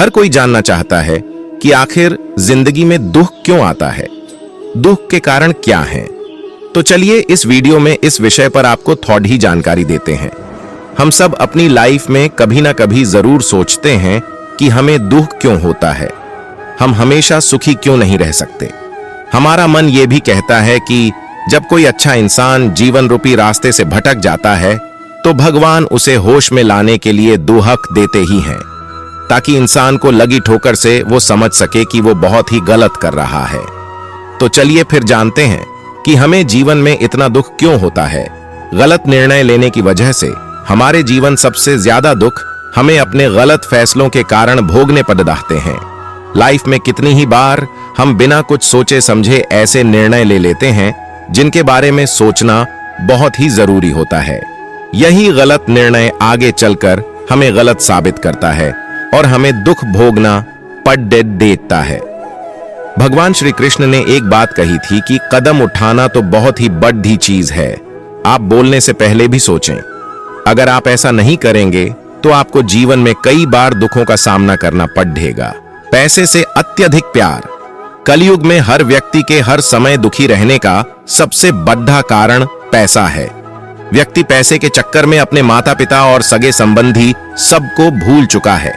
हर कोई जानना चाहता है कि आखिर जिंदगी में दुख क्यों आता है, दुख के कारण क्या हैं। तो चलिए इस वीडियो में इस विषय पर आपको थोड़ी जानकारी देते हैं। हम सब अपनी लाइफ में कभी ना कभी जरूर सोचते हैं कि हमें दुख क्यों होता है, हम हमेशा सुखी क्यों नहीं रह सकते। हमारा मन ये भी कहता है कि जब कोई अच्छा इंसान जीवन रूपी रास्ते से भटक जाता है तो भगवान उसे होश में लाने के लिए दुहक देते ही हैं, ताकि इंसान को लगी ठोकर से वो समझ सके कि वो बहुत ही गलत कर रहा है। तो चलिए फिर जानते हैं कि हमें जीवन में इतना दुख क्यों होता है। गलत निर्णय लेने की वजह से हमारे जीवन सबसे ज्यादा दुख हमें अपने गलत फैसलों के कारण भोगने पड़ जाते हैं। लाइफ में कितनी ही बार हम बिना कुछ सोचे समझे ऐसे निर्णय ले लेते हैं जिनके बारे में सोचना बहुत ही जरूरी होता है। यही गलत निर्णय आगे चलकर हमें गलत साबित करता है और हमें दुख भोगना पड़ देता है। भगवान श्री कृष्ण ने एक बात कही थी कि कदम उठाना तो बहुत ही बड़ी चीज है, आप बोलने से पहले भी सोचें। अगर आप ऐसा नहीं करेंगे तो आपको जीवन में कई बार दुखों का सामना करना पड़ेगा। पैसे से अत्यधिक प्यार। कलयुग में हर व्यक्ति के हर समय दुखी रहने का सबसे बड़ा कारण पैसा है। व्यक्ति पैसे के चक्कर में अपने माता पिता और सगे संबंधी सबको भूल चुका है।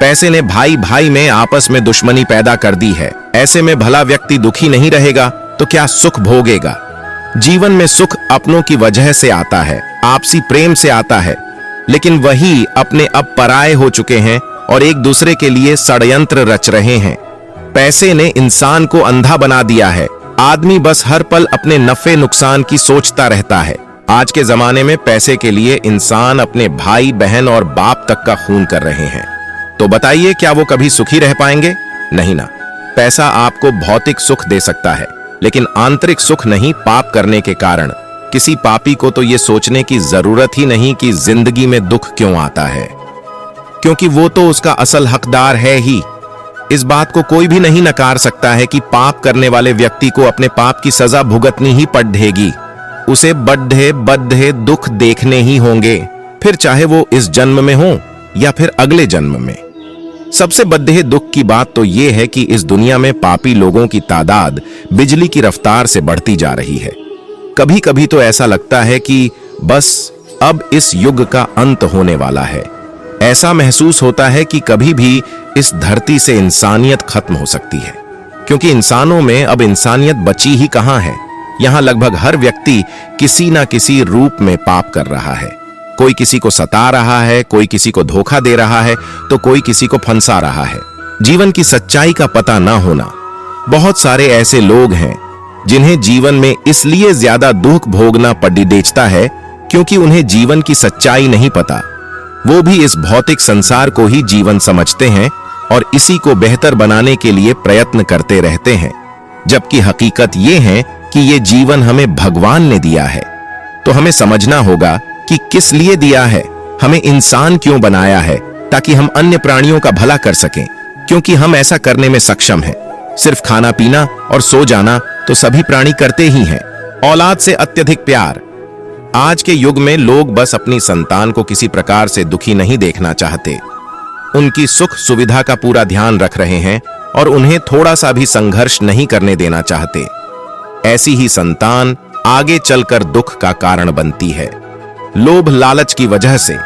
पैसे ने भाई भाई में आपस में दुश्मनी पैदा कर दी है। ऐसे में भला व्यक्ति दुखी नहीं रहेगा तो क्या सुख भोगेगा। जीवन में सुख अपनों की वजह से आता है, आपसी प्रेम से आता है, लेकिन वही अपने अब पराये हो चुके हैं और एक दूसरे के लिए षड्यंत्र रच रहे हैं। पैसे ने इंसान को अंधा बना दिया है। आदमी बस हर पल अपने नफे नुकसान की सोचता रहता है। आज के जमाने में पैसे के लिए इंसान अपने भाई बहन और बाप तक का खून कर रहे हैं। तो बताइए क्या वो कभी सुखी रह पाएंगे? नहीं ना। पैसा आपको भौतिक सुख दे सकता है, लेकिन आंतरिक सुख नहीं। पाप करने के कारण किसी पापी को तो ये सोचने की जरूरत ही नहीं कि जिंदगी में दुख क्यों आता है, क्योंकि वो तो उसका असल हकदार है ही। इस बात को कोई भी नहीं नकार सकता है कि पाप करने वाले व्यक्ति को अपने पाप की सजा भुगतनी ही पड़ेगी। उसे बड़े दुख देखने ही होंगे, फिर चाहे वो इस जन्म में हो या फिर अगले जन्म में। सबसे बड़े दुख की बात तो यह है कि इस दुनिया में पापी लोगों की तादाद बिजली की रफ्तार से बढ़ती जा रही है। कभी कभी तो ऐसा लगता है कि बस अब इस युग का अंत होने वाला है। ऐसा महसूस होता है कि कभी भी इस धरती से इंसानियत खत्म हो सकती है, क्योंकि इंसानों में अब इंसानियत बची ही कहां है। यहां लगभग हर व्यक्ति किसी ना किसी रूप में पाप कर रहा है। कोई किसी को सता रहा है, कोई किसी को धोखा दे रहा है, तो कोई किसी को फंसा रहा है। जीवन की सच्चाई का पता ना होना। बहुत सारे ऐसे लोग हैं जिन्हें जीवन में इसलिए ज्यादा दुख भोगना पड़ता है क्योंकि उन्हें जीवन की सच्चाई नहीं पता। वो भी इस भौतिक संसार को ही जीवन समझते हैं और इसी को बेहतर बनाने के लिए प्रयत्न करते रहते हैं, जबकि हकीकत ये है कि ये जीवन हमें भगवान ने दिया है। तो हमें समझना होगा कि किस लिए दिया है, हमें इंसान क्यों बनाया है, ताकि हम अन्य प्राणियों का भला कर सकें, क्योंकि हम ऐसा करने में सक्षम हैं। सिर्फ खाना पीना और सो जाना तो सभी प्राणी करते ही हैं। औलाद से अत्यधिक प्यार। आज के युग में लोग बस अपनी संतान को किसी प्रकार से दुखी नहीं देखना चाहते। उनकी सुख सुविधा का पूरा ध्यान रख रहे हैं और उन्हें थोड़ा सा भी संघर्ष नहीं करने देना चाहते। ऐसी ही संतान आगे चलकर दुख का कारण बनती है। लोभ लालच की वजह से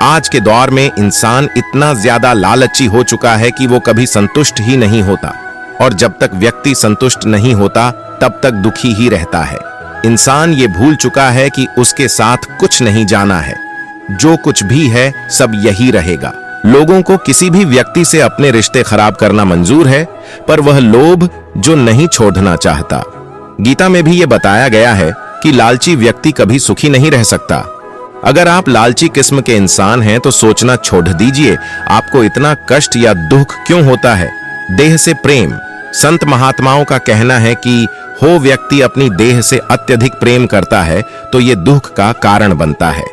आज के दौर में इंसान इतना ज्यादा लालची हो चुका है कि वो कभी संतुष्ट ही नहीं होता, और जब तक व्यक्ति संतुष्ट नहीं होता तब तक दुखी ही रहता है। इंसान ये भूल चुका है कि उसके साथ कुछ नहीं जाना है, जो कुछ भी है सब यही रहेगा। लोगों को किसी भी व्यक्ति से अपने रिश्ते खराब करना मंजूर है, पर वह लोभ जो नहीं छोड़ना चाहता। गीता में भी ये बताया गया है कि लालची व्यक्ति कभी सुखी नहीं रह सकता। अगर आप लालची किस्म के इंसान हैं तो सोचना छोड़ दीजिए, आपको इतना कष्ट या दुख क्यों होता है। देह से प्रेम। संत महात्माओं का कहना है कि हो व्यक्ति अपनी देह से अत्यधिक प्रेम करता है तो ये दुख का कारण बनता है।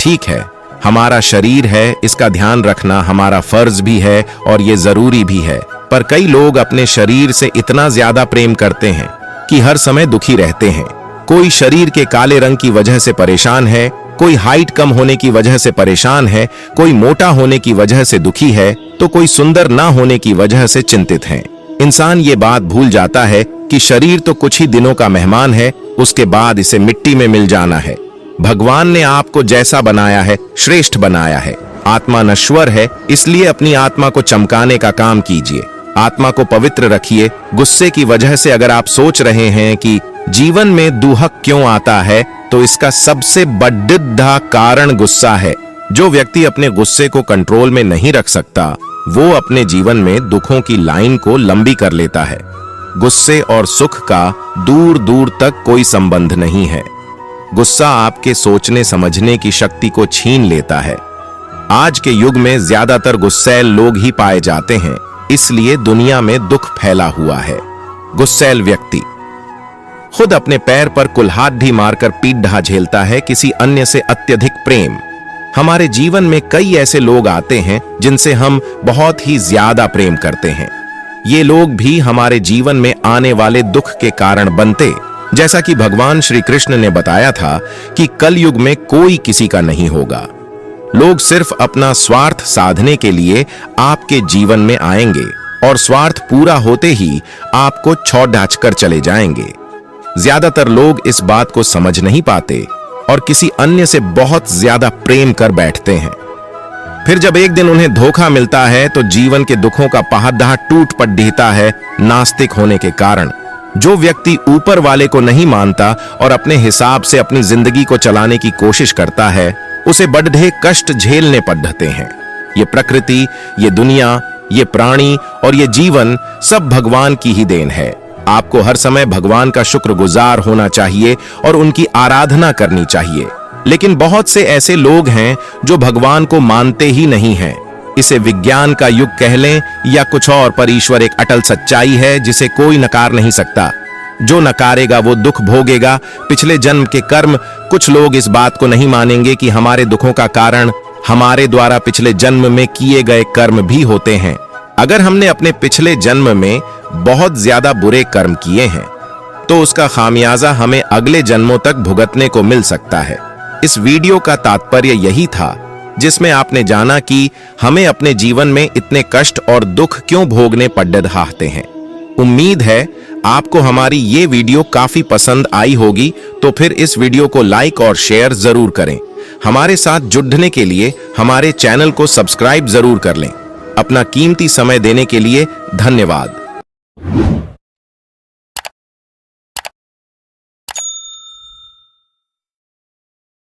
ठीक है, हमारा शरीर है, इसका ध्यान रखना हमारा फर्ज भी है और ये जरूरी भी है, पर कई लोग अपने शरीर से इतना ज्यादा प्रेम करते हैं कि हर समय दुखी रहते हैं। कोई शरीर के काले रंग की वजह से परेशान है, कोई हाइट कम होने की वजह से परेशान है, कोई मोटा होने की वजह से दुखी है, तो कोई सुंदर ना होने की वजह से चिंतित है। इंसान ये बात भूल जाता है कि शरीर तो कुछ ही दिनों का मेहमान है, उसके बाद इसे मिट्टी में मिल जाना है। भगवान ने आपको जैसा बनाया है, श्रेष्ठ बनाया है। आत्मा नश्वर है, इसलिए अपनी आत्मा को चमकाने का काम कीजिए। आत्मा को पवित्र रखिए। गुस्से की वजह से अगर आप सोच रहे हैं कि जीवन में दुहक क्यों आता है, तो इसका सबसे बड़ा कारण गुस्सा है। जो व्यक्ति अपने गुस्से को कंट्रोल में नहीं रख सकता, वो अपने जीवन में दुखों की लाइन को लंबी कर लेता है। गुस्से और सुख का दूर दूर तक कोई संबंध नहीं है। गुस्सा आपके सोचने समझने की शक्ति को छीन लेता है। आज के युग में ज्यादातर गुस्सैल लोग ही पाए जाते हैं, इसलिए दुनिया में दुख फैला हुआ है। गुस्सैल व्यक्ति खुद अपने पैर पर कुल्हाड़ी मारकर पीठ ढा झेलता है, किसी अन्य से अत्यधिक प्रेम। हमारे जीवन में कई ऐसे लोग आते हैं जिनसे हम बहुत ही ज्यादा प्रेम करते हैं। ये लोग भी हमारे जीवन में आने वाले दुख के कारण बनते। जैसा कि भगवान श्री कृष्ण ने बताया था कि कलयुग में कोई किसी का नहीं होगा। लोग सिर्फ अपना स्वार्थ साधने के लिए आपके जीवन में आएंगे और स्वार्थ पूरा होते ही आपको छौड़ाच कर चले जाएंगे। ज्यादातर लोग इस बात को समझ नहीं पाते और किसी अन्य से बहुत ज्यादा प्रेम कर बैठते हैं। फिर जब एक दिन उन्हें धोखा मिलता है तो जीवन के दुखों का पहाड़ टूट पड़ता है, नास्तिक होने के कारण। जो व्यक्ति ऊपर वाले को नहीं मानता और अपने हिसाब से अपनी जिंदगी को चलाने की कोशिश करता है, उसे बड़े कष्ट झेलने पड़ते हैं। ये प्रकृति, ये दुनिया, ये प्राणी और ये जीवन सब भगवान की ही देन है। आपको हर समय भगवान का शुक्रगुजार होना चाहिए और उनकी आराधना करनी चाहिए। लेकिन बहुत से ऐसे लोग हैं जो भगवान को मानते ही नहीं हैं। इसे विज्ञान का युग कह लें या कुछ और, पर ईश्वर एक अटल सच्चाई है जिसे कोई नकार नहीं सकता। जो नकारेगा वो दुख भोगेगा। पिछले जन्म के कर्म, कुछ लोग इस बात को नहीं मानेंगे कि हमारे दुखों का कारण हमारे द्वारा पिछले जन्म में किए गए कर्म भी होते हैं। अगर हमने अपने पिछले जन्म में बहुत ज्यादा बुरे कर्म किए हैं तो उसका खामियाजा हमें अगले जन्मों तक भुगतने को मिल सकता है। इस वीडियो का तात्पर्य यही था, जिसमें आपने जाना कि हमें अपने जीवन में इतने कष्ट और दुख क्यों भोगने पड़ रहे हैं। उम्मीद है आपको हमारी ये वीडियो काफी पसंद आई होगी, तो फिर इस वीडियो को लाइक और शेयर जरूर करें। हमारे साथ जुड़ने के लिए हमारे चैनल को सब्सक्राइब जरूर कर लें। अपना कीमती समय देने के लिए धन्यवाद।